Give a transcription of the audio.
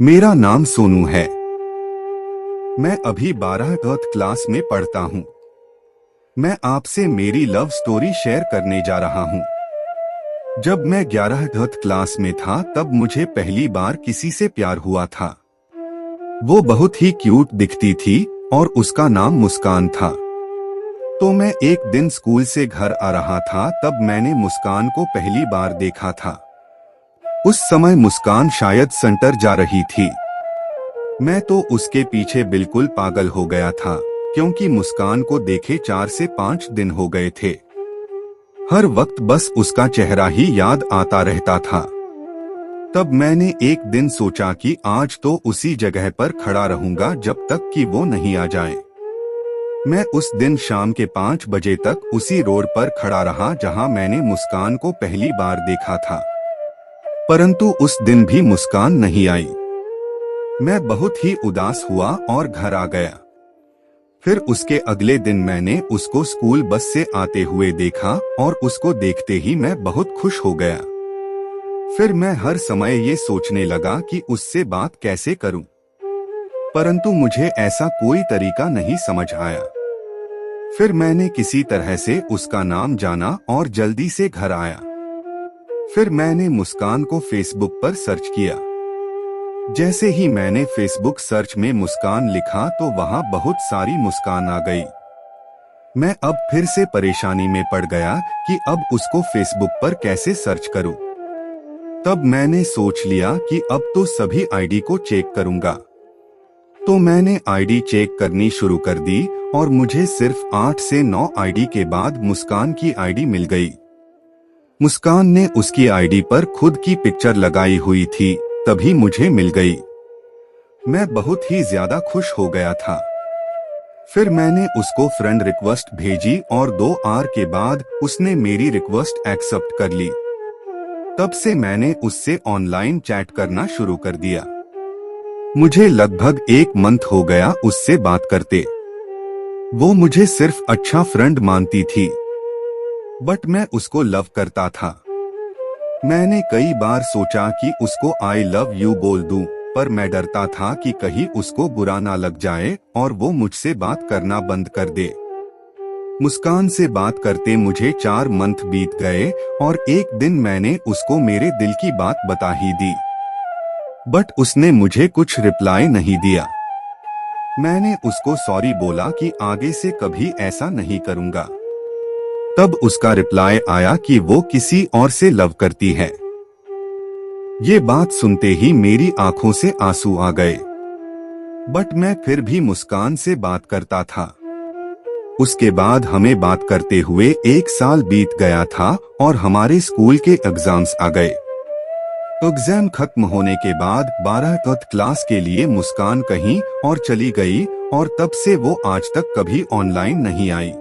मेरा नाम सोनू है। मैं अभी 12th क्लास में पढ़ता हूँ। मैं आपसे मेरी लव स्टोरी शेयर करने जा रहा हूँ। जब मैं 11th क्लास में था तब मुझे पहली बार किसी से प्यार हुआ था। वो बहुत ही क्यूट दिखती थी और उसका नाम मुस्कान था। तो मैं एक दिन स्कूल से घर आ रहा था तब मैंने मुस्कान को पहली बार देखा था। उस समय मुस्कान शायद सेंटर जा रही थी। मैं तो उसके पीछे बिल्कुल पागल हो गया था, क्योंकि मुस्कान को देखे 4 से 5 दिन हो गए थे। हर वक्त बस उसका चेहरा ही याद आता रहता था। तब मैंने एक दिन सोचा कि आज तो उसी जगह पर खड़ा रहूंगा जब तक कि वो नहीं आ जाए। मैं उस दिन शाम के 5 बजे तक उसी रोड पर खड़ा रहा जहां मैंने मुस्कान को पहली बार देखा था। परंतु उस दिन भी मुस्कान नहीं आई। मैं बहुत ही उदास हुआ और घर आ गया। फिर उसके अगले दिन मैंने उसको स्कूल बस से आते हुए देखा और उसको देखते ही मैं बहुत खुश हो गया। फिर मैं हर समय ये सोचने लगा कि उससे बात कैसे करूं, परंतु मुझे ऐसा कोई तरीका नहीं समझ आया। फिर मैंने किसी तरह से उसका नाम जाना और जल्दी से घर आया। फिर मैंने मुस्कान को फेसबुक पर सर्च किया। जैसे ही मैंने फेसबुक सर्च में मुस्कान लिखा तो वहां बहुत सारी मुस्कान आ गई। मैं अब फिर से परेशानी में पड़ गया कि अब उसको फेसबुक पर कैसे सर्च करूं। तब मैंने सोच लिया कि अब तो सभी आईडी को चेक करूंगा। तो मैंने आईडी चेक करनी शुरू कर दी और मुझे सिर्फ 8 से 9 आईडी के बाद मुस्कान की आईडी मिल गई। मुस्कान ने उसकी आईडी पर खुद की पिक्चर लगाई हुई थी, तभी मुझे मिल गई। मैं बहुत ही ज्यादा खुश हो गया था। फिर मैंने उसको फ्रेंड रिक्वेस्ट भेजी और 2 आवर के बाद उसने मेरी रिक्वेस्ट एक्सेप्ट कर ली। तब से मैंने उससे ऑनलाइन चैट करना शुरू कर दिया। मुझे लगभग 1 मंथ हो गया उससे बात करते। वो मुझे सिर्फ अच्छा फ्रेंड मानती थी, बट मैं उसको लव करता था। मैंने कई बार सोचा कि उसको आई लव यू बोल दूं, पर मैं डरता था कि कहीं उसको बुरा ना लग जाए और वो मुझसे बात करना बंद कर दे। मुस्कान से बात करते मुझे 4 मंथ बीत गए और एक दिन मैंने उसको मेरे दिल की बात बता ही दी, बट उसने मुझे कुछ रिप्लाई नहीं दिया। मैंने उसको सॉरी बोला कि आगे से कभी ऐसा नहीं करूंगा। तब उसका रिप्लाई आया कि वो किसी और से लव करती है। ये बात सुनते ही मेरी आंखों से आंसू आ गए, बट मैं फिर भी मुस्कान से बात करता था। उसके बाद हमें बात करते हुए 1 साल बीत गया था और हमारे स्कूल के एग्जाम्स आ गए। एग्जाम खत्म होने के बाद 12th क्लास के लिए मुस्कान कहीं और चली गई और तब से वो आज तक कभी ऑनलाइन नहीं आई।